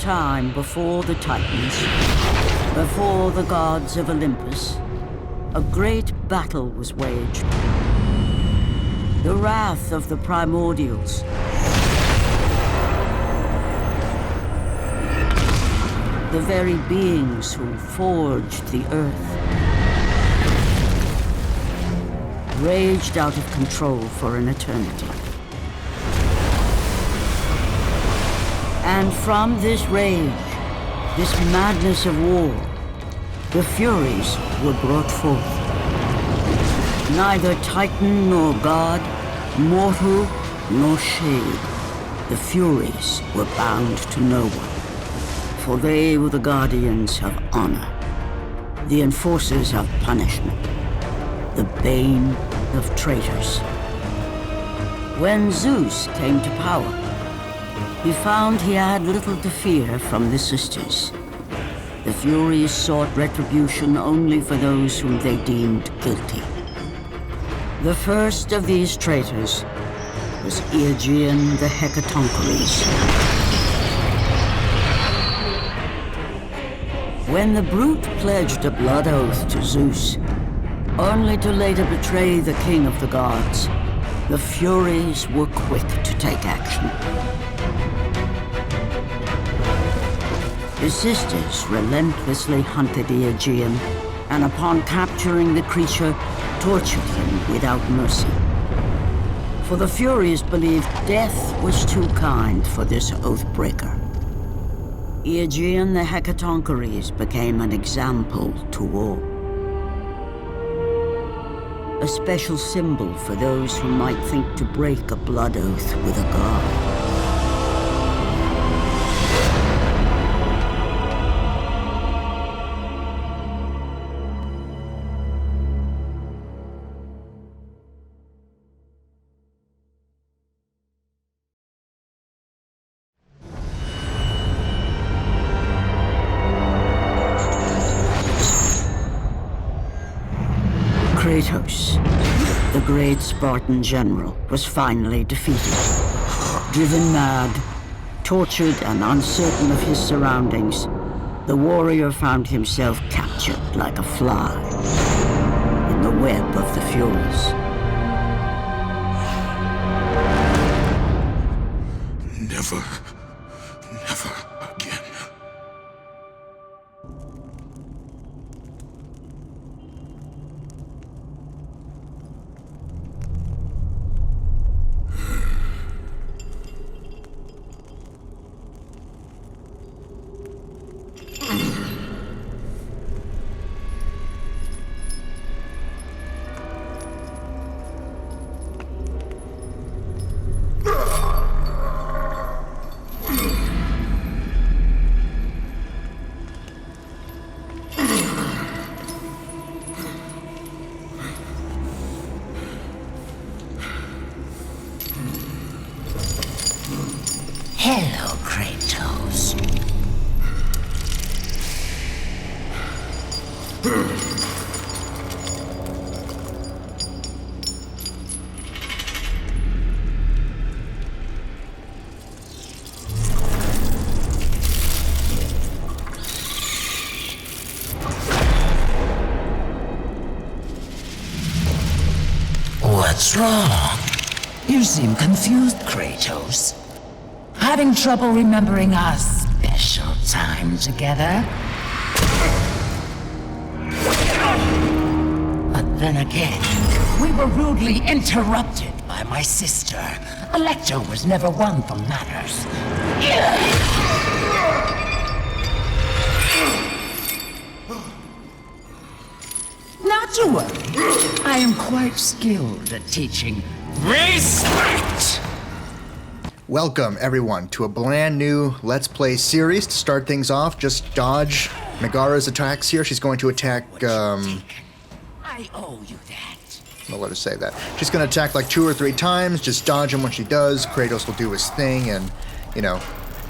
time before the Titans, before the gods of Olympus, a great battle was waged. The wrath of the primordials. The very beings who forged the earth. Raged out of control for an eternity. And from this rage, this madness of war, the Furies were brought forth. Neither Titan nor God, mortal nor shade, the Furies were bound to no one. For they were the guardians of honor, the enforcers of punishment, the bane of traitors. When Zeus came to power, he found he had little to fear from the sisters. The Furies sought retribution only for those whom they deemed guilty. The first of these traitors was Aegean the Hecatoncheires. When the brute pledged a blood oath to Zeus, only to later betray the king of the gods, the Furies were quick to take action. The sisters relentlessly hunted Aegean, and upon capturing the creature, tortured him without mercy. For the Furies believed death was too kind for this oath-breaker. Aegean the Hecatoncheires became an example to all. A special symbol for those who might think to break a blood oath with a god. Kratos, the great Spartan general, was finally defeated. Driven mad, tortured and uncertain of his surroundings, the warrior found himself captured like a fly in the web of the Furies. Never again. Hello, Kratos. What's wrong? You seem confused, Kratos. Having trouble remembering our special time together? But then again, we were rudely interrupted by my sister. Alecto was never one for manners. Not to worry. I am quite skilled at teaching respect. Welcome, everyone, to a brand new Let's Play series. To start things off, just dodge Megara's attacks here. She's going to attack, I owe you that. I'll let her say that. She's going to attack like 2 or 3 times. Just dodge him when she does. Kratos will do his thing and, you know,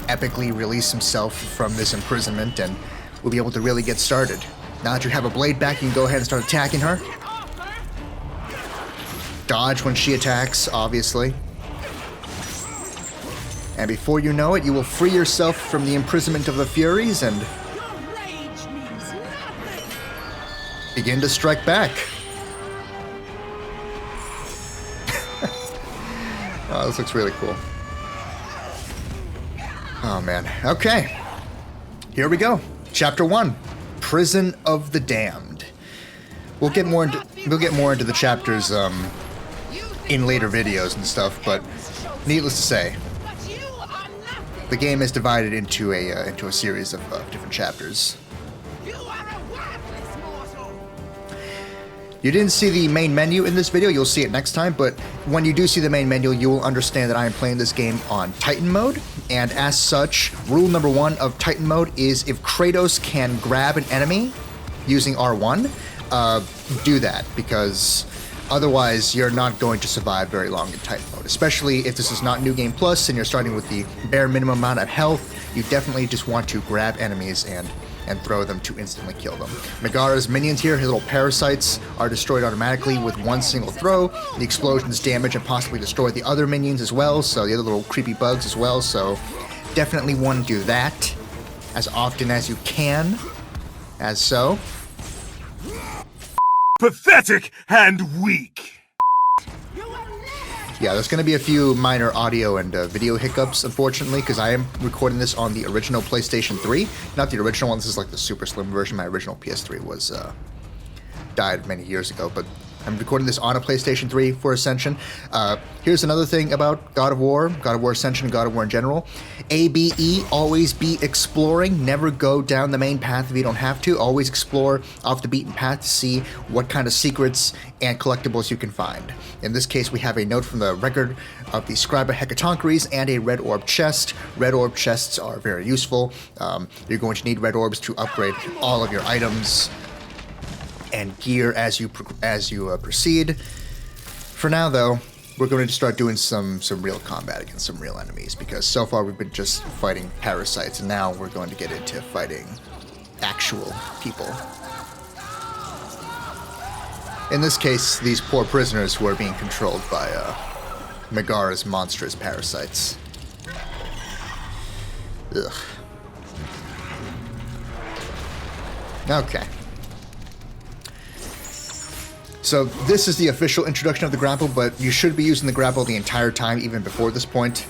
epically release himself from this imprisonment, and we'll be able to really get started. Now that you have a blade back, you can go ahead and start attacking her. Dodge when she attacks, obviously. And before you know it, you will free yourself from the imprisonment of the Furies and begin to strike back. Oh, this looks really cool. Oh man. Okay. Here we go. Chapter 1. Prison of the Damned. We'll get more into the chapters in later videos and stuff, but needless to say, the game is divided into a series of different chapters. You didn't see the main menu in this video, you'll see it next time, but when you do see the main menu, you will understand that I am playing this game on Titan mode, and as such, rule number 1 of Titan mode is if Kratos can grab an enemy using R1, do that, because otherwise you're not going to survive very long in Titan mode, especially if this is not New Game Plus and you're starting with the bare minimum amount of health. You definitely just want to grab enemies and throw them to instantly kill them. Megara's minions here, his little parasites, are destroyed automatically with one single throw. The explosions damage and possibly destroy the other minions as well, so the other little creepy bugs as well, so definitely want to do that as often as you can, as so. Pathetic and weak. Yeah, there's going to be a few minor audio and video hiccups, unfortunately, because I am recording this on the original PlayStation 3. Not the original one, this is like the super slim version. My original PS3 was, died many years ago, but I'm recording this on a PlayStation 3 for Ascension. Here's another thing about God of War Ascension, God of War in general. ABE, always be exploring. Never go down the main path if you don't have to. Always explore off the beaten path to see what kind of secrets and collectibles you can find. In this case, we have a note from the record of the Scribe of Hecatonchires and a red orb chest. Red orb chests are very useful. You're going to need red orbs to upgrade all of your items and gear as you proceed. For now, though, we're going to start doing some real combat against some real enemies, because so far we've been just fighting parasites, and now we're going to get into fighting actual people. In this case, these poor prisoners who are being controlled by Megara's monstrous parasites. Ugh. Okay. So this is the official introduction of the grapple, but you should be using the grapple the entire time, even before this point.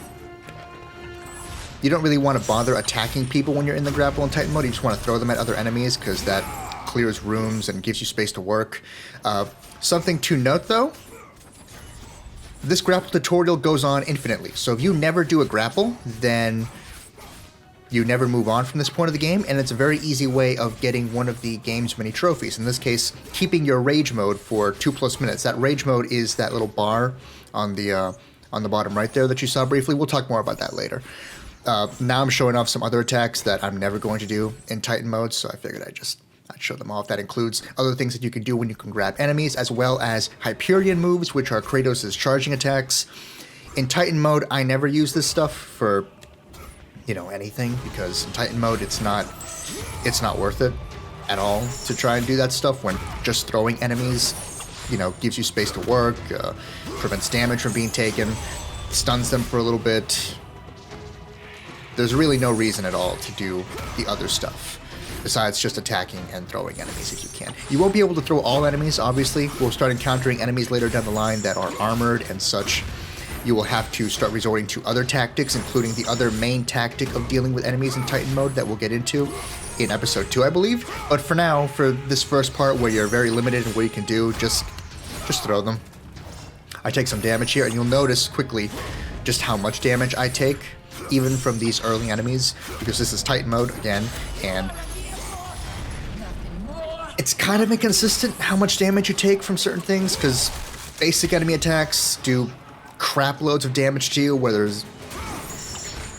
You don't really want to bother attacking people when you're in the grapple in Titan mode. You just want to throw them at other enemies, because that clears rooms and gives you space to work. Something to note, though, this grapple tutorial goes on infinitely. So if you never do a grapple, then you never move on from this point of the game, and it's a very easy way of getting one of the game's many trophies. In this case, keeping your rage mode for 2+ minutes. That rage mode is that little bar on the bottom right there that you saw briefly. We'll talk more about that later. Now I'm showing off some other attacks that I'm never going to do in Titan mode, so I figured I'd show them off. That includes other things that you can do when you can grab enemies, as well as Hyperion moves, which are Kratos' charging attacks. In Titan mode, I never use this stuff for anything, because in Titan mode it's not worth it at all to try and do that stuff when just throwing enemies gives you space to work, prevents damage from being taken, stuns them for a little bit. There's really no reason at all to do the other stuff besides just attacking and throwing enemies if you can. You won't be able to throw all enemies, obviously. We'll start encountering enemies later down the line that are armored and such. You will have to start resorting to other tactics, including the other main tactic of dealing with enemies in Titan mode that we'll get into in episode 2, I believe. But for now, for this first part where you're very limited in what you can do, just throw them. I take some damage here, and you'll notice quickly just how much damage I take, even from these early enemies, because this is Titan mode again, and it's kind of inconsistent how much damage you take from certain things, because basic enemy attacks do crap loads of damage to you, whereas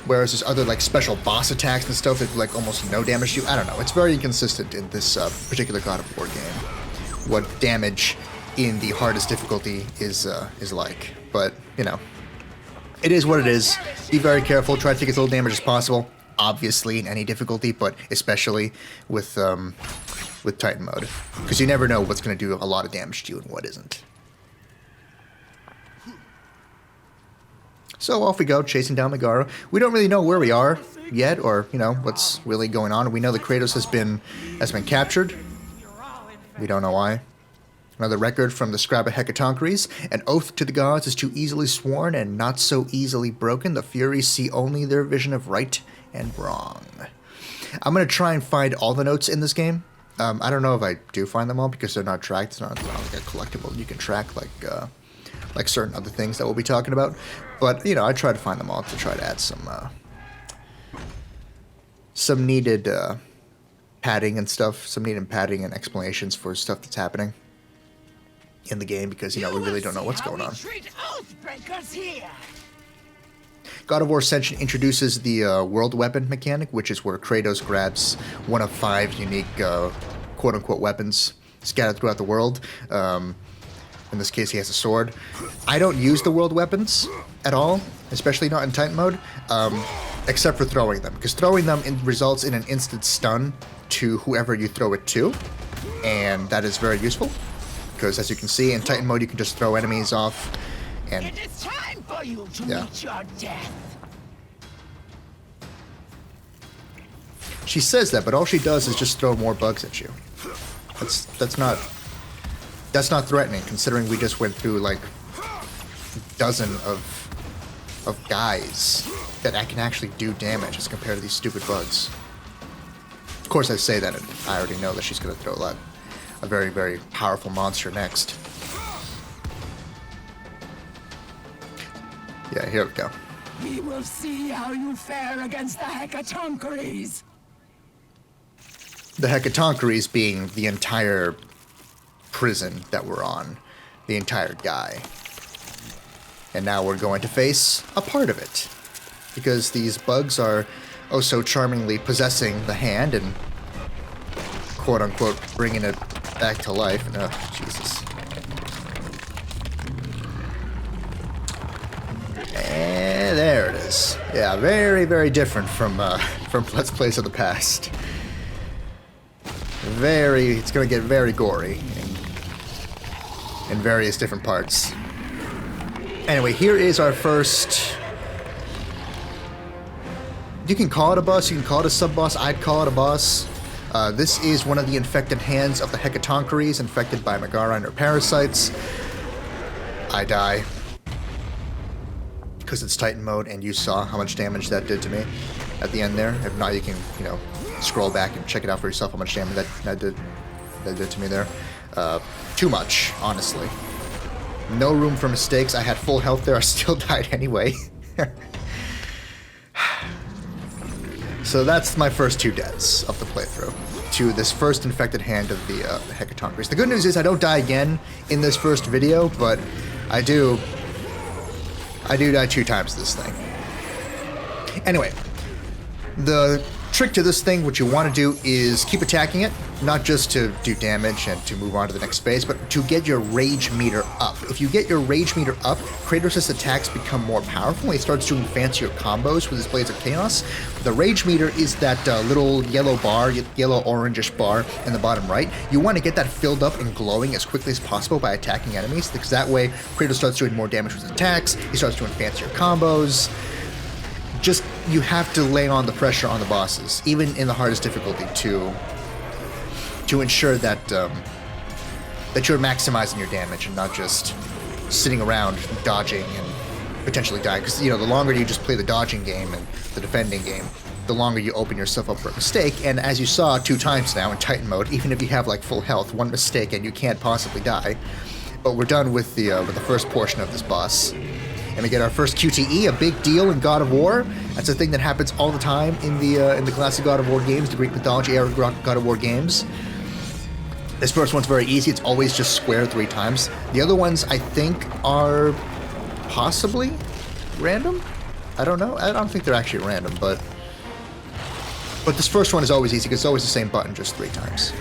there's other like special boss attacks and stuff that do like almost no damage to you. I don't know. It's very inconsistent in this particular God of War game, what damage in the hardest difficulty is like. But it is what it is. Be very careful. Try to take as little damage as possible. Obviously, in any difficulty, but especially with Titan mode, because you never know what's going to do a lot of damage to you and what isn't. So off we go, chasing down Megara. We don't really know where we are yet, or, you know, what's really going on. We know that Kratos has been captured. We don't know why. Another record from the Scrap of Hecatonchires. An oath to the gods is too easily sworn and not so easily broken. The Furies see only their vision of right and wrong. I'm going to try and find all the notes in this game. I don't know if I do find them all because they're not tracked. It's not like a collectible. You can track like certain other things that we'll be talking about. But, you know, I try to find them all to try to add some needed padding and stuff. Some needed padding and explanations for stuff that's happening in the game because, you know, we really don't know what's going on. God of War Ascension introduces the world weapon mechanic, which is where Kratos grabs one of 5 unique quote-unquote weapons scattered throughout the world. In this case, he has a sword. I don't use the world weapons at all, especially not in Titan mode, except for throwing them, because throwing them results in an instant stun to whoever you throw it to, and that is very useful, because as you can see, in Titan mode, you can just throw enemies off, and It is time for you to meet your death. She says that, but all she does is just throw more bugs at you. That's not threatening, considering we just went through like a dozen of guys that can actually do damage as compared to these stupid bugs. Of course, I say that, and I already know that she's going to throw a very, very powerful monster next. Yeah, here we go. We will see how you fare against the Hecatonchires. The Hecatonchires being the entire prison that we're on, the entire guy. And now we're going to face a part of it, because these bugs are oh so charmingly possessing the hand and quote-unquote bringing it back to life. And, oh, Jesus. And there it is. Yeah, very, very different from Let's Plays of the past. It's going to get very gory in various different parts. Anyway, here is our first... You can call it a boss, you can call it a sub-boss, I'd call it a boss. This is one of the infected hands of the Hecatonchires, infected by Megara and her parasites. I die. Because it's Titan mode, and you saw how much damage that did to me at the end there. If not, you can, you know, scroll back and check it out for yourself how much damage that did to me there. Too much, honestly. No room for mistakes. I had full health there. I still died anyway. So that's my first 2 deaths of the playthrough to this first infected hand of the Hecatonchires. The good news is I don't die again in this first video, but I do die 2 times this thing. Anyway, the trick to this thing, what you want to do is keep attacking it, not just to do damage and to move on to the next phase, but to get your rage meter up. If you get your rage meter up, Kratos' attacks become more powerful. He starts doing fancier combos with his Blades of Chaos. The rage meter is that little yellow bar, yellow-orangish bar in the bottom right. You want to get that filled up and glowing as quickly as possible by attacking enemies, because that way Kratos starts doing more damage with his attacks, he starts doing fancier combos. Just, you have to lay on the pressure on the bosses, even in the hardest difficulty, to ensure that that you're maximizing your damage and not just sitting around dodging and potentially dying. Because, you know, the longer you just play the dodging game and the defending game, the longer you open yourself up for a mistake. And as you saw 2 times now in Titan mode, even if you have like full health, 1 mistake and you can't possibly die. But we're done with the first portion of this boss. And we get our first QTE, a big deal in God of War. That's a thing that happens all the time in the classic God of War games, the Greek mythology era God of War games. This first one's very easy. It's always just square 3 times. The other ones, I think, are possibly random. I don't know. I don't think they're actually random, but this first one is always easy because it's always the same button, just 3 times.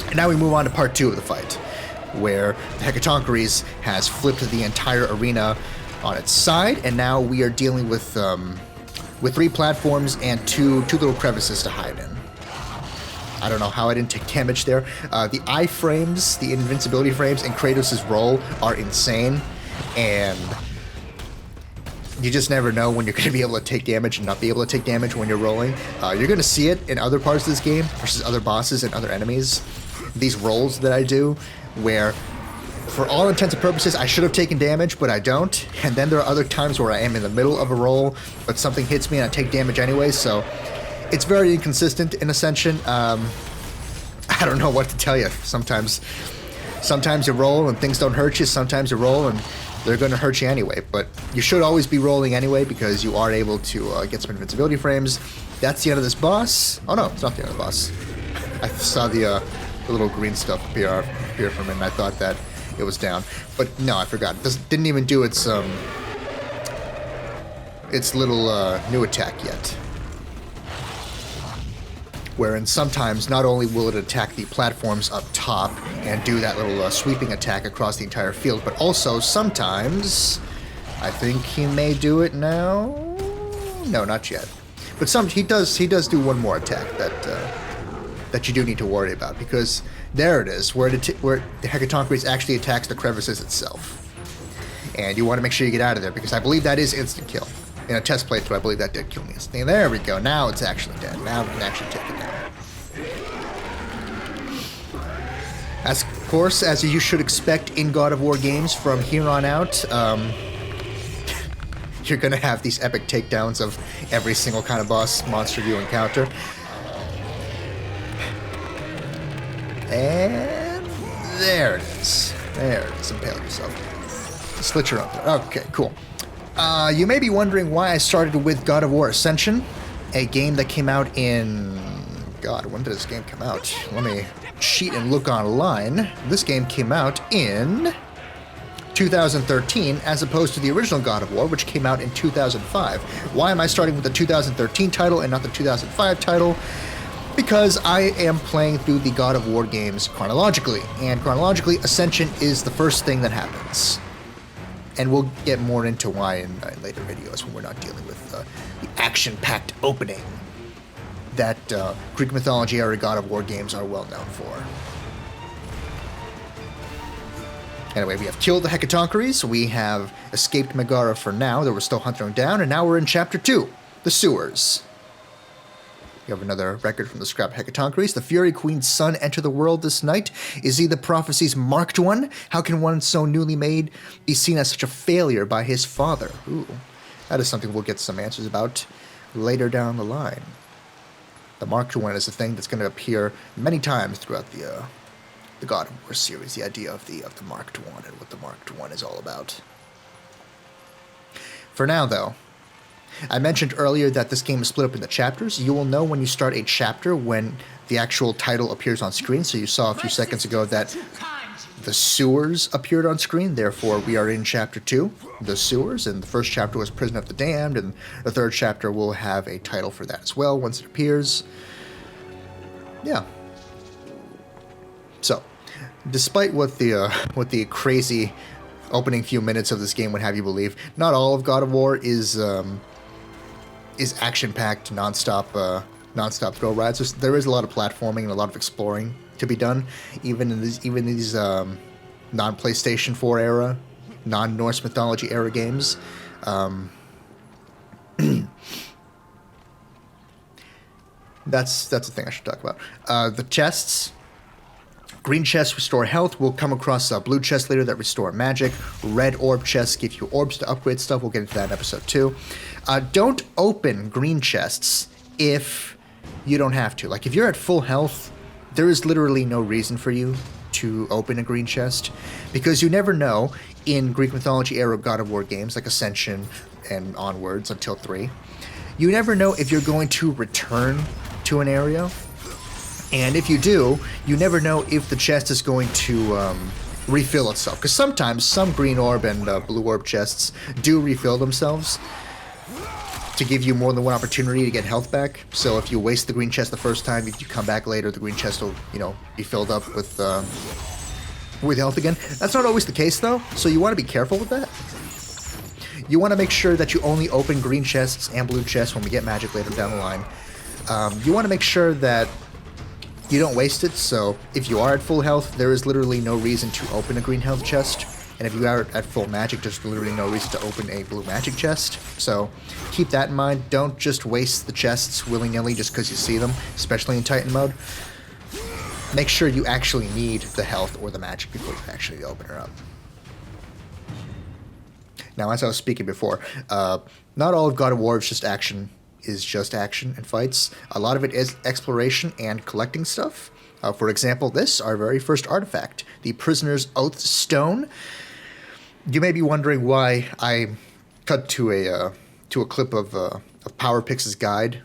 And now we move on to part 2 of the fight, where the Hecatonchires has flipped the entire arena on its side, and now we are dealing with 3 platforms and 2 little crevices to hide in. I don't know how I didn't take damage there. The iframes, the invincibility frames, and Kratos' roll are insane, and you just never know when you're going to be able to take damage and not be able to take damage when you're rolling. You're going to see it in other parts of this game versus other bosses and other enemies. These rolls that I do, where for all intents and purposes I should have taken damage, but I don't. And then there are other times where I am in the middle of a roll, but something hits me and I take damage anyway, so it's very inconsistent in Ascension. I don't know what to tell you. Sometimes you roll and things don't hurt you, sometimes you roll and they're going to hurt you anyway, but you should always be rolling anyway because you are able to get some invincibility frames. That's the end of this boss. Oh no, it's not the end of the boss. I saw the little green stuff appear from it and I thought that it was down. But no, I forgot. It didn't even do its little new attack yet. Wherein sometimes not only will it attack the platforms up top and do that little sweeping attack across the entire field, but also sometimes, I think he may do it now. No, not yet. But he does do one more attack that you do need to worry about, because there it is, where the Hecatonchires actually attacks the crevices itself, and you want to make sure you get out of there because I believe that is instant kill. In a test playthrough, I believe that did kill me instantly. There we go. Now it's actually dead. Now we can actually take it down. As, of course, as you should expect in God of War games from here on out, you're going to have these epic takedowns of every single kind of boss monster you encounter. And there it is. There it is. Impale yourself. Slit your own throat. Okay, cool. You may be wondering why I started with God of War Ascension, a game that came out in... God, when did this game come out? Let me cheat and look online. This game came out in 2013, as opposed to the original God of War, which came out in 2005. Why am I starting with the 2013 title and not the 2005 title? Because I am playing through the God of War games chronologically, and chronologically, Ascension is the first thing that happens. And we'll get more into why in later videos when we're not dealing with the action-packed opening that Greek mythology-era God of War games are well known for. Anyway, we have killed the Hecatonchires, we have escaped Megara for now, though we're still hunting them down, and now we're in Chapter 2, the Sewers. We have another record from the scrap Hecatonchires. The Fury Queen's son enter the world this night. Is he the prophecy's marked one? How can one so newly made be seen as such a failure by his father? Ooh, that is something we'll get some answers about later down the line. The marked one is a thing that's going to appear many times throughout the God of War series. The idea of the marked one and what the marked one is all about. For now, though, I mentioned earlier that this game is split up into chapters. You will know when you start a chapter when the actual title appears on screen. So you saw a few seconds ago that the Sewers appeared on screen. Therefore, we are in Chapter 2, the Sewers. And the first chapter was Prison of the Damned. And the third chapter will have a title for that as well once it appears. Yeah. So, despite what the crazy opening few minutes of this game would have you believe, not all of God of War is action-packed, non-stop thrill rides. There is a lot of platforming and a lot of exploring to be done, even in these non-PlayStation 4 era, non-Norse mythology era games. That's the thing I should talk about. The chests. Green chests restore health. We'll come across a blue chest later that restore magic. Red orb chests give you orbs to upgrade stuff. We'll get into that in episode 2. Don't open green chests if you don't have to. Like, if you're at full health, there is literally no reason for you to open a green chest, because you never know in Greek mythology era God of War games like Ascension and onwards until 3. You never know if you're going to return to an area. And if you do, you never know if the chest is going to refill itself. Because sometimes some green orb and blue orb chests do refill themselves to give you more than one opportunity to get health back. So if you waste the green chest the first time, if you come back later, the green chest will, be filled up with health again. That's not always the case, though, so you want to be careful with that. You want to make sure that you only open green chests and blue chests when we get magic later down the line. You want to make sure that you don't waste it, so if you are at full health, there is literally no reason to open a green health chest, and if you are at full magic, there's literally no reason to open a blue magic chest. So keep that in mind. Don't just waste the chests willy-nilly just because you see them, especially in Titan mode. Make sure you actually need the health or the magic before you actually open her up. Now, as I was speaking before, not all of God of War is just action and fights. A lot of it is exploration and collecting stuff. For example, this, our very first artifact, the Prisoner's Oath Stone. You may be wondering why I cut to a clip of PowerPix's guide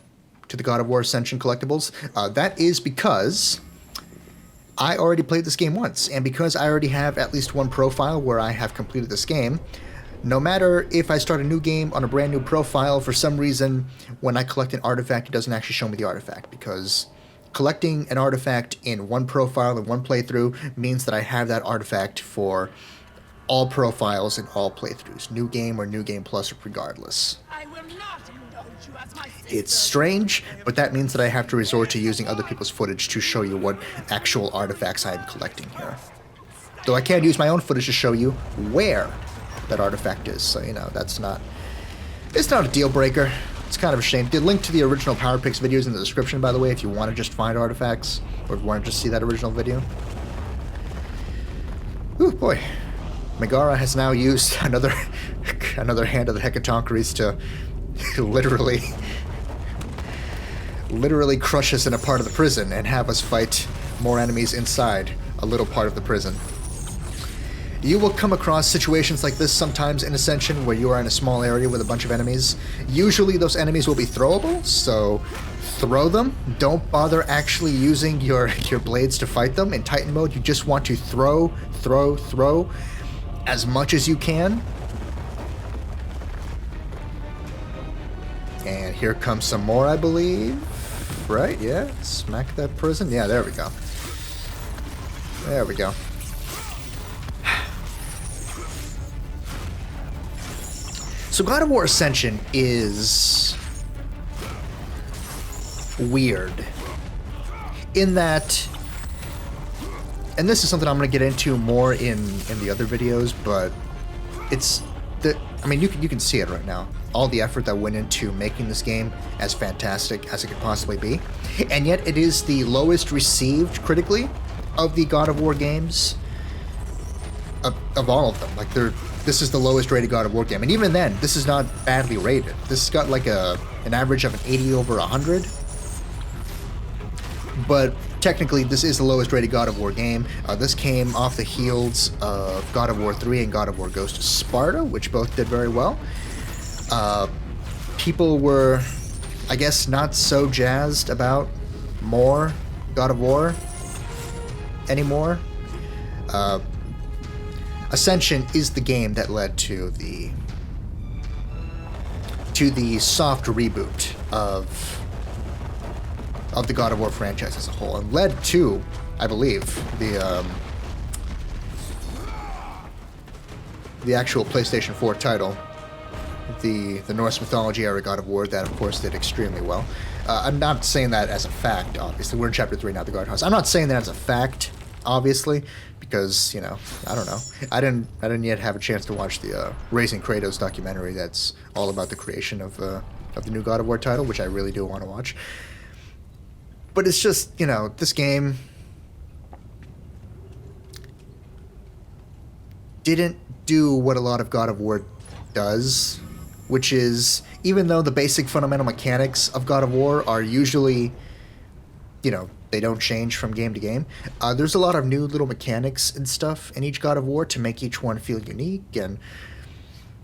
to the God of War Ascension collectibles. That is because I already played this game once, and because I already have at least one profile where I have completed this game, no matter if I start a new game on a brand new profile, for some reason, when I collect an artifact, it doesn't actually show me the artifact, because collecting an artifact in one profile and one playthrough means that I have that artifact for all profiles and all playthroughs, new game or new game plus, regardless. I will not indulge you as my sister. It's strange, but that means that I have to resort to using other people's footage to show you what actual artifacts I am collecting here. Though I can use my own footage to show you where that artifact is, so, you know, it's not a deal breaker. It's kind of a shame. The link to the original PowerPix video is in the description, by the way, if you want to just find artifacts, or if you want to just see that original video. Ooh, boy. Megara has now used another hand of the Hecatoncheires to literally crush us in a part of the prison and have us fight more enemies inside a little part of the prison. You will come across situations like this sometimes in Ascension, where you are in a small area with a bunch of enemies. Usually those enemies will be throwable, so throw them. Don't bother actually using your blades to fight them. In Titan mode, you just want to throw as much as you can. And here comes some more, I believe. Right? Yeah? Smack that prison. Yeah, there we go. There we go. So God of War Ascension is weird in that, and this is something I'm going to get into more in the other videos, but it's I mean, you can see it right now. All the effort that went into making this game as fantastic as it could possibly be, and yet it is the lowest received critically of the God of War games, of all of them. Like, this is the lowest rated God of War game, and even then, this is not badly rated. This has got like an average of an 80 over 100, but technically this is the lowest rated God of War game. This came off the heels of God of War 3 and God of War Ghost of Sparta, which both did very well. People were, I guess, not so jazzed about more God of War anymore. Ascension is the game that led to the soft reboot of the God of War franchise as a whole, and led to, I believe, the actual PlayStation 4 title, the Norse mythology era God of War, that of course did extremely well. I'm not saying that as a fact, obviously. We're in Chapter 3 now, the Guardhouse. I'm not saying that as a fact, obviously, because, you know, I don't know. I didn't yet have a chance to watch the Raising Kratos documentary that's all about the creation of the new God of War title, which I really do want to watch. But it's just, you know, this game didn't do what a lot of God of War does, which is, even though the basic fundamental mechanics of God of War are usually, you know, they don't change from game to game, there's a lot of new little mechanics and stuff in each God of War to make each one feel unique. And,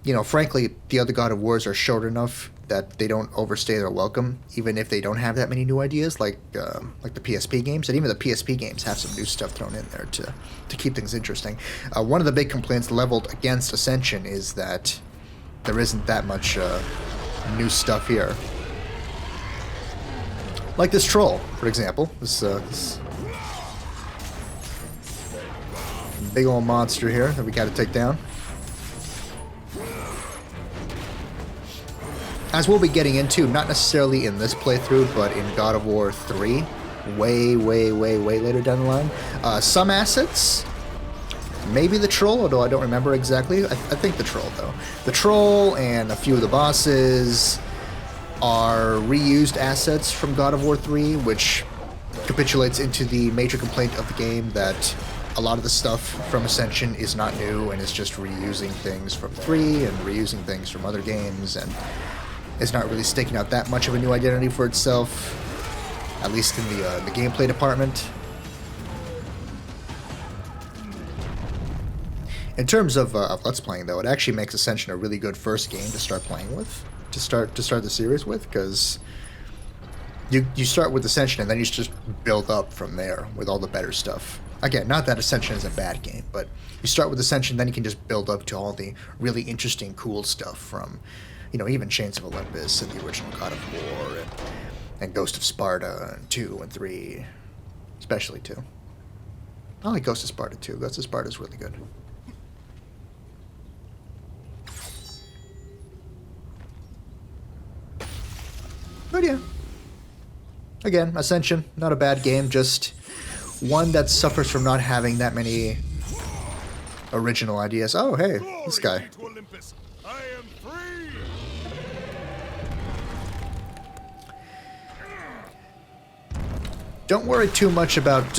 you know, frankly, the other God of Wars are short enough that they don't overstay their welcome, even if they don't have that many new ideas, like the PSP games. And even the PSP games have some new stuff thrown in there to keep things interesting. One of the big complaints leveled against Ascension is that there isn't that much new stuff here. Like this troll, for example. This big old monster here that we got to take down. As we'll be getting into, not necessarily in this playthrough, but in God of War 3, way later down the line. Some assets maybe the Troll, although I don't remember exactly. I think the Troll, though. The Troll and a few of the bosses are reused assets from God of War 3, which capitulates into the major complaint of the game that a lot of the stuff from Ascension is not new and is just reusing things from 3 and reusing things from other games, and it's not really staking out that much of a new identity for itself, at least in the gameplay department. In terms of Let's Playing, though, it actually makes Ascension a really good first game to start playing with, to start the series with, because you start with Ascension and then you just build up from there with all the better stuff. Again, not that Ascension is a bad game, but you start with Ascension, then you can just build up to all the really interesting, cool stuff from, you know, even Chains of Olympus and the original God of War and Ghost of Sparta and 2 and 3, especially 2. I like Ghost of Sparta 2. Ghost of Sparta is really good. But yeah, again, Ascension, not a bad game, just one that suffers from not having that many original ideas. Oh, hey, this guy. I am free. Don't worry too much about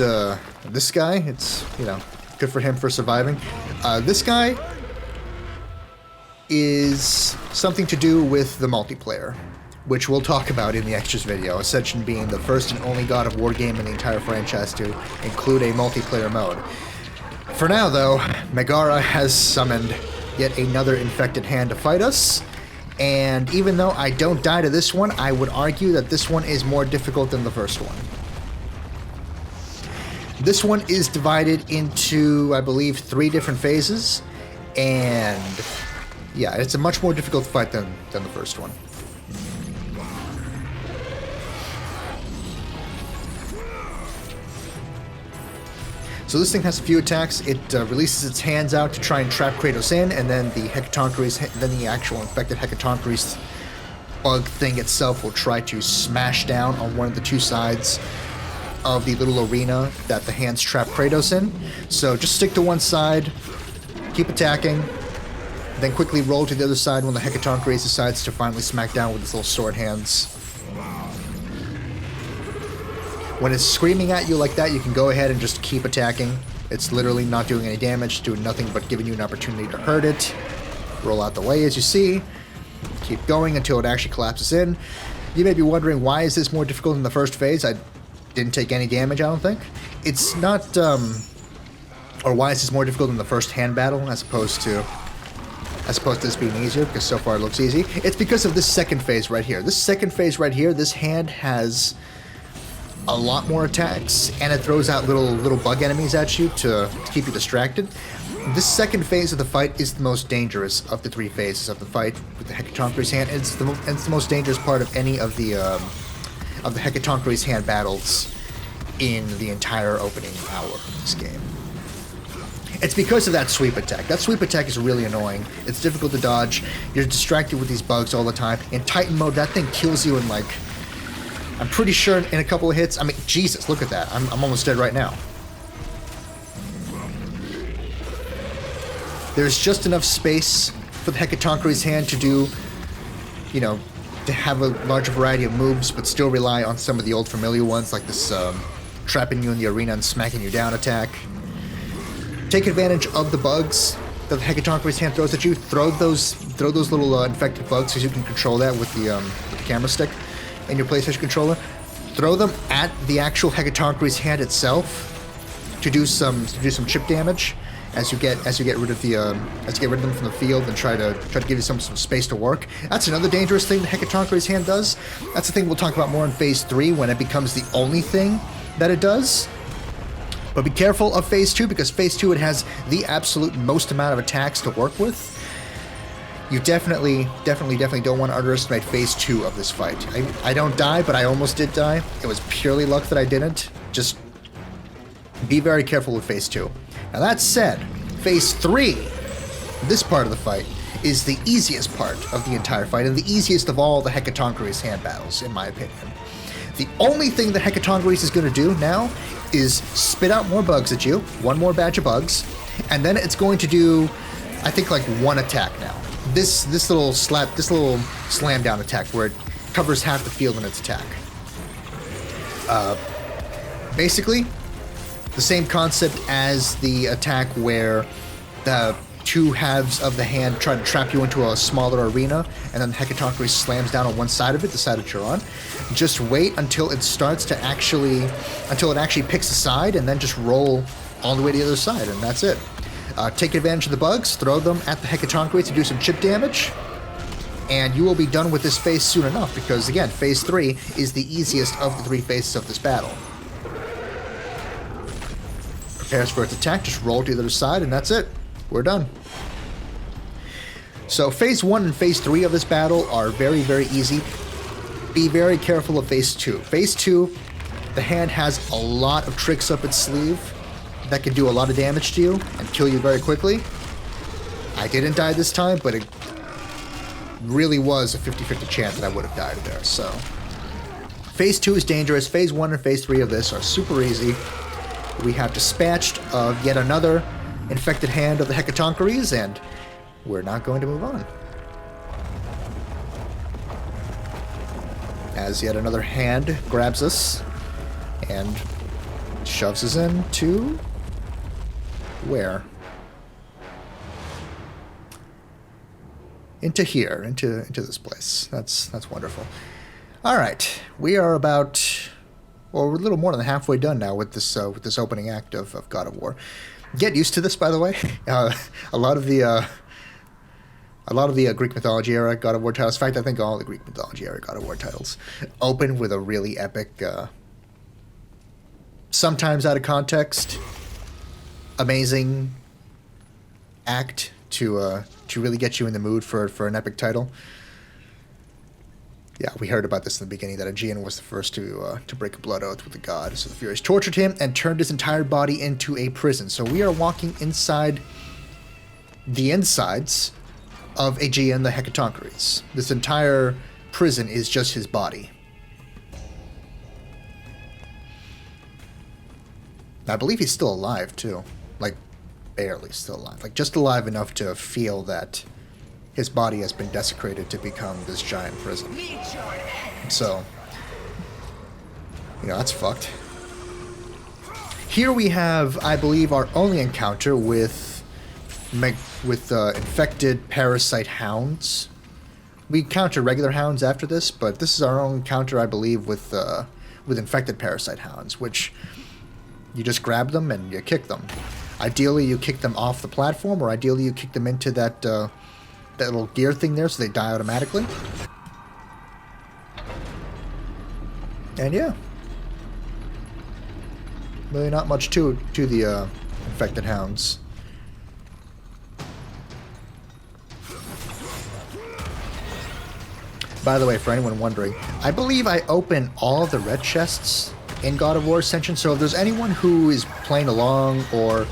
this guy. It's, you know, good for him for surviving. This guy is something to do with the multiplayer, which we'll talk about in the extras video, Ascension being the first and only God of War game in the entire franchise to include a multiplayer mode. For now, though, Megara has summoned yet another infected hand to fight us, and even though I don't die to this one, I would argue that this one is more difficult than the first one. This one is divided into, I believe, 3 different phases, and yeah, it's a much more difficult fight than the first one. So this thing has a few attacks. It releases its hands out to try and trap Kratos in, and then the actual infected Hecatonchires bug thing itself will try to smash down on one of the 2 sides of the little arena that the hands trap Kratos in. So just stick to one side, keep attacking, then quickly roll to the other side when the Hecatonchires decides to finally smack down with its little sword hands. When it's screaming at you like that, you can go ahead and just keep attacking. It's literally not doing any damage, doing nothing but giving you an opportunity to hurt it. Roll out the way as you see. Keep going until it actually collapses in. You may be wondering, why is this more difficult than the first phase? I didn't take any damage, I don't think. It's not, or why is this more difficult than the first hand battle as opposed to this being easier, because so far it looks easy. It's because of this second phase right here. This second phase right here, this hand has a lot more attacks, and it throws out little bug enemies at you to keep you distracted. This second phase of the fight is the most dangerous of the 3 phases of the fight with the Hecatonchires hand. It's the most dangerous part of any of the Hecatonchires hand battles in the entire opening hour of this game. It's because of that sweep attack. That sweep attack is really annoying. It's difficult to dodge. You're distracted with these bugs all the time. In Titan mode, that thing kills you in like, I'm pretty sure in a couple of hits. I mean, Jesus, look at that. I'm almost dead right now. There's just enough space for the Hecatonchires hand to do, you know, to have a larger variety of moves, but still rely on some of the old familiar ones, like this trapping you in the arena and smacking you down attack. Take advantage of the bugs that the Hecatonchires hand throws at you. Throw those little infected bugs, so you can control that with the camera stick in your PlayStation controller. Throw them at the actual Hecatonchires hand itself to do some chip damage as you get rid of them from the field and try to give you some space to work. That's another dangerous thing the Hecatonchires hand does. That's the thing we'll talk about more in Phase 3 when it becomes the only thing that it does. But be careful of Phase 2, because Phase 2, it has the absolute most amount of attacks to work with. You definitely don't want to underestimate Phase 2 of this fight. I don't die, but I almost did die. It was purely luck that I didn't. Just be very careful with Phase 2. Now that said, Phase 3, this part of the fight, is the easiest part of the entire fight, and the easiest of all the Hecatonchires hand battles, in my opinion. The only thing the Hecatonchires is going to do now is spit out more bugs at you, one more batch of bugs, And then it's going to do, I think, like one attack now. This little slam down attack where it covers half the field in its attack. Basically, the same concept as the attack where the two halves of the hand try to trap you into a smaller arena, and then the Hecatonchires slams down on one side of it, the side that you're on. Just wait until it starts to until it actually picks a side, and then just roll all the way to the other side, and that's it. Take advantage of the bugs, throw them at the Hecatonchires to do some chip damage, and you will be done with this phase soon enough, because again, phase 3 is the easiest of the 3 phases of this battle. Prepares for its attack, just roll to the other side, and that's it. We're done. So phase 1 and phase 3 of this battle are very, very easy. Be very careful of phase 2. Phase 2, the hand has a lot of tricks up its sleeve that can do a lot of damage to you and kill you very quickly. I didn't die this time, but it really was a 50-50 chance that I would have died there, so. Phase 2 is dangerous. Phase 1 and phase 3 of this are super easy. We have dispatched of yet another infected hand of the Hecatonchires, and we're not going to move on. As yet another hand grabs us and shoves us into where? Into here, into this place. That's wonderful. All right, we are about, well, we're a little more than halfway done now with this opening act of God of War. Get used to this, by the way. A lot of the Greek mythology era God of War titles, in fact, I think all the Greek mythology era God of War titles, open with a really epic, sometimes out of context, amazing act to really get you in the mood for an epic title. Yeah, we heard about this in the beginning, that Aegean was the first to break a blood oath with the god. So the Furies tortured him and turned his entire body into a prison. So we are walking inside the insides of Aegean the Hecatonchires. This entire prison is just his body. I believe he's still alive, too. Like, barely still alive. Like, just alive enough to feel that his body has been desecrated to become this giant prison. So, you know, that's fucked. Here we have, I believe, our only encounter with infected parasite hounds. We encounter regular hounds after this, but this is our own encounter, I believe, with infected parasite hounds, which you just grab them and you kick them. Ideally, you kick them off the platform, or ideally you kick them into that little gear thing there so they die automatically. And yeah. Really not much to the infected hounds. By the way, for anyone wondering, I believe I open all of the red chests in God of War Ascension, so if there's anyone who is playing along or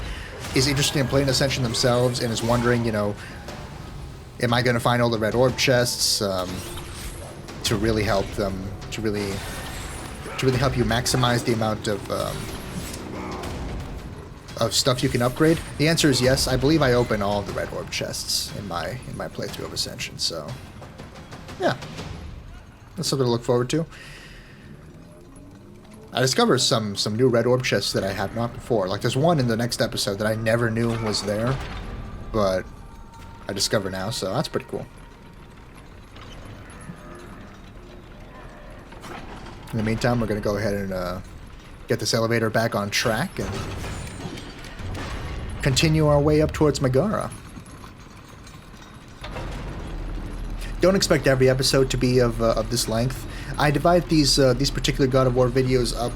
is interested in playing Ascension themselves and is wondering, you know, am I going to find all the red orb chests to really help them, to really help you maximize the amount of stuff you can upgrade? The answer is yes. I believe I open all of the red orb chests in my playthrough of Ascension. So, yeah, that's something to look forward to. I discovered some new red orb chests that I had not before. Like, there's one in the next episode that I never knew was there, but I discover now, so that's pretty cool. In the meantime, we're going to go ahead and get this elevator back on track and continue our way up towards Megara. Don't expect every episode to be of this length. I divide these particular God of War videos up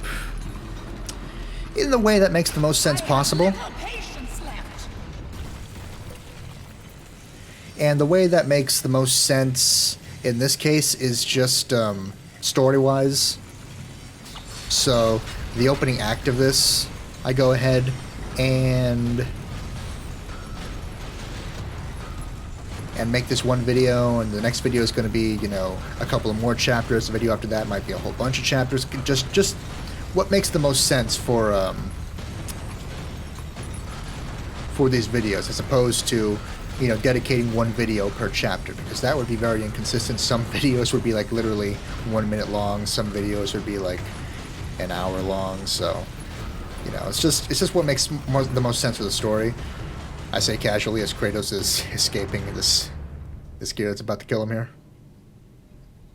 in the way that makes the most sense possible. And the way that makes the most sense in this case is just story-wise. So the opening act of this, I go ahead and make this one video, and the next video is going to be, you know, a couple of more chapters. The video after that might be a whole bunch of chapters. Just what makes the most sense for for these videos, as opposed to, you know, dedicating one video per chapter, because that would be very inconsistent. Some videos would be like literally 1 minute long, some videos would be like an hour long, so, you know, it's just what makes the most sense for the story. I say casually as Kratos is escaping this gear that's about to kill him here.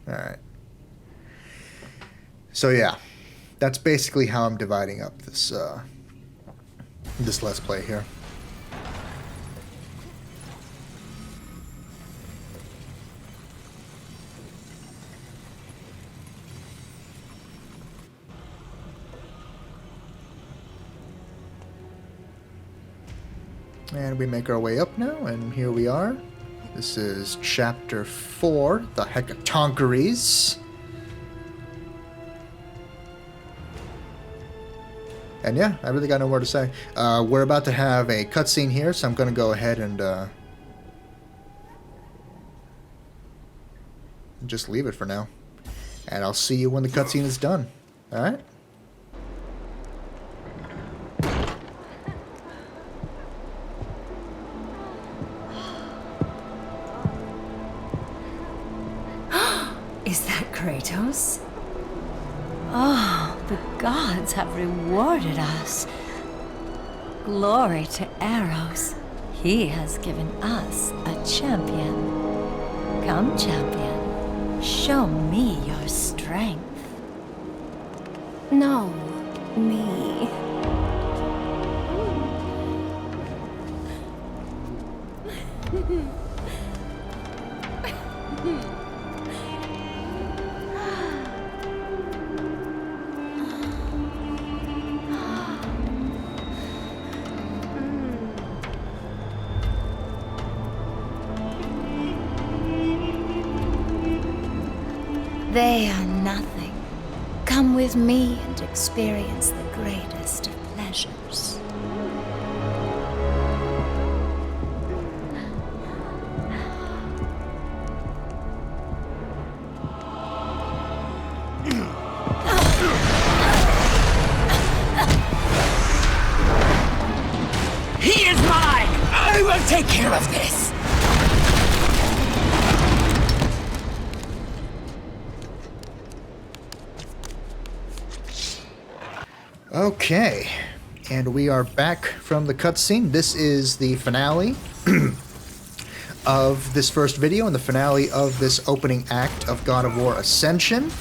Alright. So yeah, that's basically how I'm dividing up this Let's Play here. And we make our way up now, and here we are. This is Chapter 4, the Hecatoncheires. And yeah, I really got no more to say. We're about to have a cutscene here, so I'm going to go ahead and just leave it for now. And I'll see you when the cutscene is done. Alright? Is that Kratos? Oh, the gods have rewarded us. Glory to Eros. He has given us a champion. Come, champion. Show me your strength. No, me. They are nothing. Come with me and experience the greatest of pleasures. He is mine! I will take care of this! Okay, and we are back from the cutscene. This is the finale of this first video and the finale of this opening act of God of War Ascension.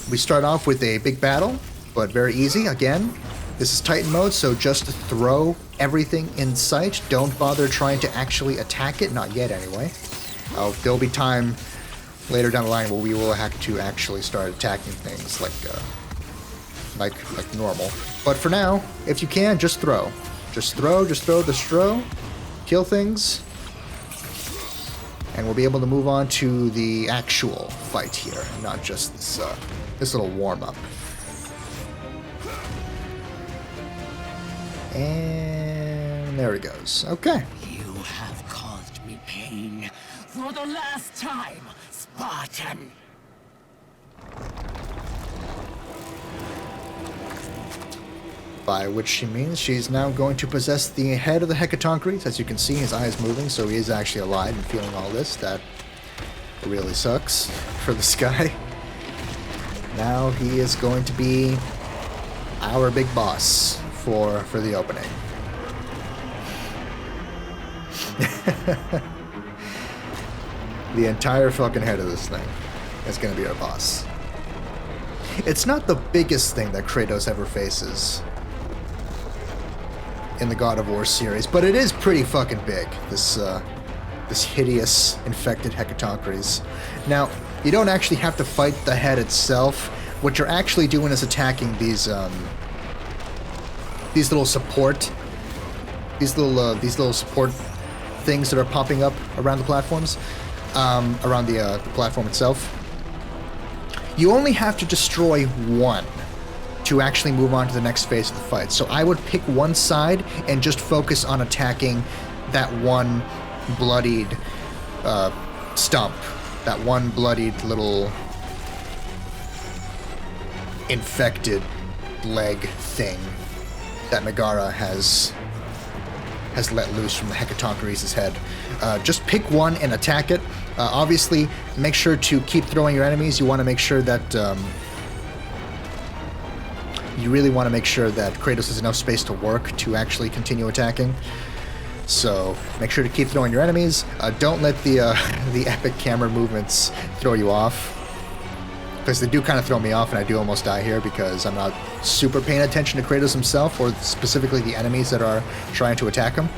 We start off with a big battle, but very easy. Again, this is Titan mode, so just throw everything in sight. Don't bother trying to actually attack it, not yet anyway. There'll be time later down the line where we will have to actually start attacking things like normal. But for now, if you can, just throw. Just throw. Kill things. And we'll be able to move on to the actual fight here, not just this little warm-up. And there he goes. Okay. You have caused me pain for the last time, Spartan. By which she means she's now going to possess the head of the Hecatoncheires. As you can see, his eye is moving, so he is actually alive and feeling all this. That really sucks for this guy. Now he is going to be our big boss for the opening. The entire fucking head of this thing is going to be our boss. It's not the biggest thing that Kratos ever faces in the God of War series, but it is pretty fucking big, this hideous infected Hecatoncheires. Now, you don't actually have to fight the head itself. What you're actually doing is attacking these little support things that are popping up around the platforms, around the platform itself. You only have to destroy one to actually move on to the next phase of the fight. So I would pick one side and just focus on attacking that one bloodied stump, that one bloodied little infected leg thing. that Megara has let loose from the Hecatoncheires' head. Just pick one and attack it. Obviously, make sure to keep throwing your enemies. You want to make sure that you really want to make sure that Kratos has enough space to work to actually continue attacking. So make sure to keep throwing your enemies. Don't let the epic camera movements throw you off, because they do kind of throw me off, and I do almost die here because I'm not super paying attention to Kratos himself, or specifically the enemies that are trying to attack him.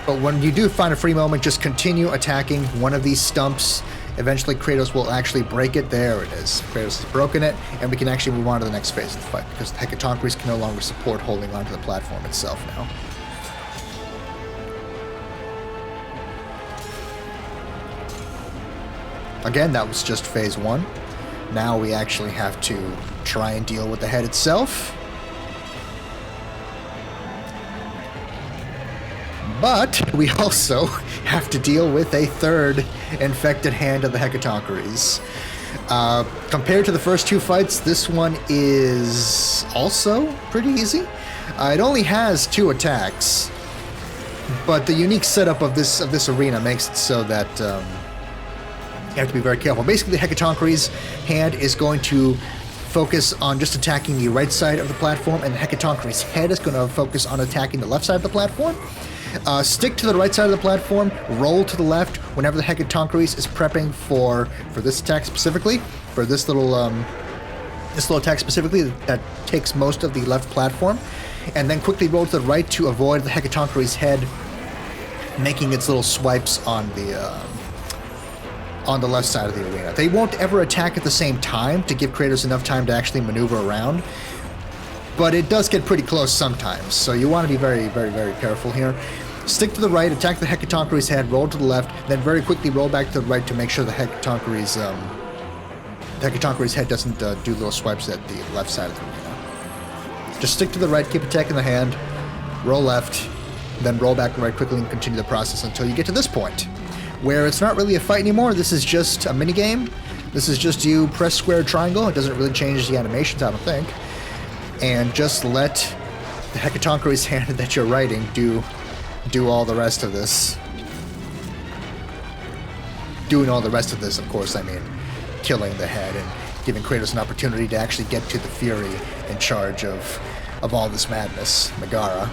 But when you do find a free moment, just continue attacking one of these stumps. Eventually Kratos will actually break it. There it is. Kratos has broken it, and we can actually move on to the next phase of the fight, because the Hecatoncheires can no longer support holding onto the platform itself now. Again, that was just phase 1. Now we actually have to try and deal with the head itself. But we also have to deal with a third infected hand of the Hecatoncheires. Compared to the first 2 fights, this one is also pretty easy. It only has 2 attacks, but the unique setup of this arena makes it so that you have to be very careful. Basically, the Hecatoncheires' hand is going to focus on just attacking the right side of the platform, and the Hecatoncheires' head is going to focus on attacking the left side of the platform. Stick to the right side of the platform, roll to the left whenever the Hecatoncheires is prepping for this attack specifically, for this little attack specifically that takes most of the left platform, and then quickly roll to the right to avoid the Hecatoncheires' head making its little swipes on the left side of the arena. They won't ever attack at the same time to give Kratos enough time to actually maneuver around, but it does get pretty close sometimes, so you want to be very, very, very careful here. Stick to the right, attack the Hecatoncheires' head, roll to the left, then very quickly roll back to the right to make sure the Hecatoncheires' head doesn't do little swipes at the left side of the arena. Just stick to the right, keep attacking the hand, roll left, then roll back to the right quickly and continue the process until you get to this point, where it's not really a fight anymore. This is just a minigame. This is just you press square triangle. It doesn't really change the animations, I don't think. And just let the Hecatoncheires' hand that you're riding do all the rest of this. Doing all the rest of this, of course, I mean killing the head and giving Kratos an opportunity to actually get to the Fury in charge of all this madness, Megara.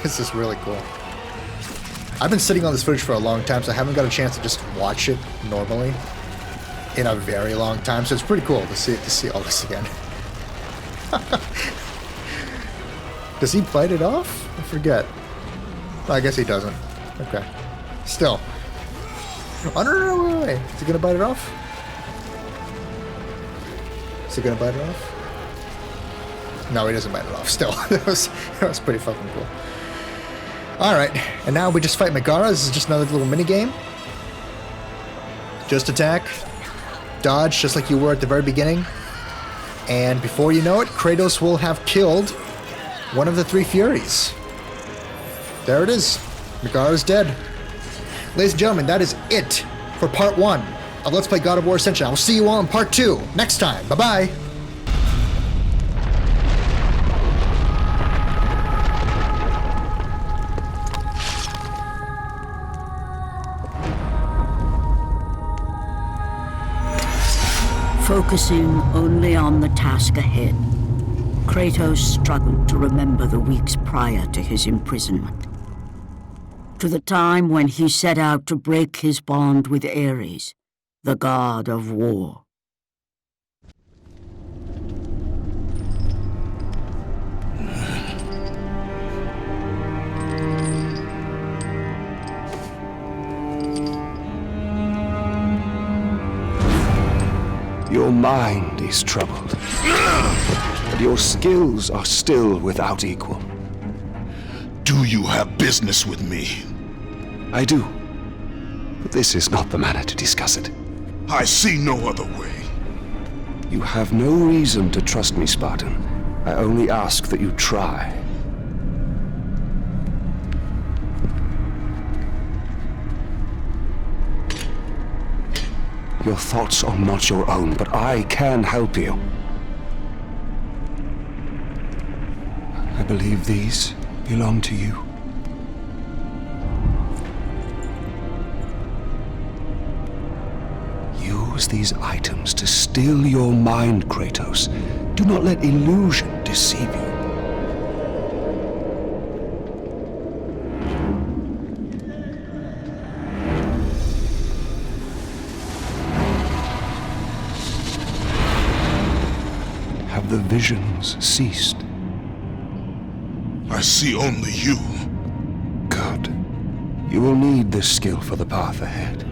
This is really cool. I've been sitting on this footage for a long time, so I haven't got a chance to just watch it normally in a very long time, so it's pretty cool to see all this again. Does he bite it off? I forget. Oh, I guess he doesn't. Okay. Still. Oh, no, wait. Is he gonna bite it off? Is he gonna bite it off? No, he doesn't bite it off. Still. that was pretty fucking cool. Alright, and now we just fight Megara. This is just another little minigame. Just attack. Dodge, just like you were at the very beginning. And before you know it, Kratos will have killed one of the 3 Furies. There it is. Megara's dead. Ladies and gentlemen, that is it for part 1 of Let's Play God of War Ascension. I will see you all in part 2 next time. Bye-bye. Focusing only on the task ahead, Kratos struggled to remember the weeks prior to his imprisonment. To the time when he set out to break his bond with Ares, the god of war. Your mind is troubled, but your skills are still without equal. Do you have business with me? I do, but this is not the manner to discuss it. I see no other way. You have no reason to trust me, Spartan. I only ask that you try. Your thoughts are not your own, but I can help you. I believe these belong to you. Use these items to still your mind, Kratos. Do not let illusion deceive you. Have the visions ceased? I see only you. Good. You will need this skill for the path ahead.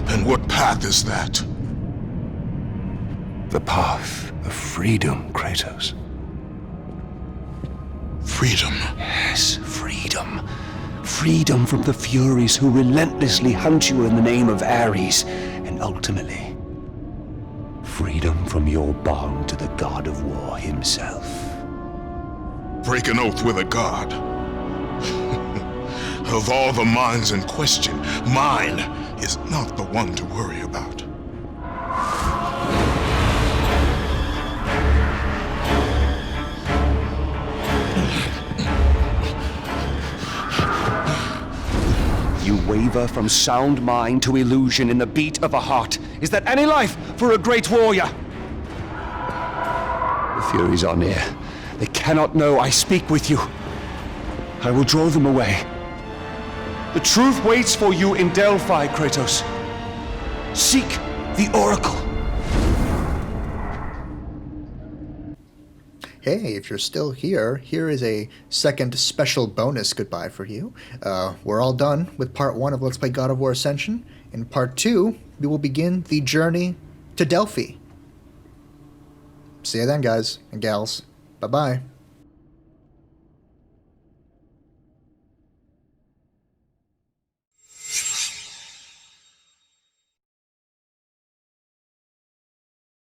And what path is that? The path of freedom, Kratos. Freedom. Yes, freedom. Freedom from the Furies who relentlessly hunt you in the name of Ares, and ultimately, freedom from your bond to the god of war himself. Break an oath with a god. Of all the minds in question, mine is not the one to worry about. You waver from sound mind to illusion in the beat of a heart. Is that any life for a great warrior? The Furies are near. They cannot know I speak with you. I will draw them away. The truth waits for you in Delphi, Kratos. Seek the Oracle. Hey, if you're still here, here is a second special bonus goodbye for you. We're all done with part 1 of Let's Play God of War Ascension. In part 2, we will begin the journey to Delphi. See you then, guys and gals. Bye-bye.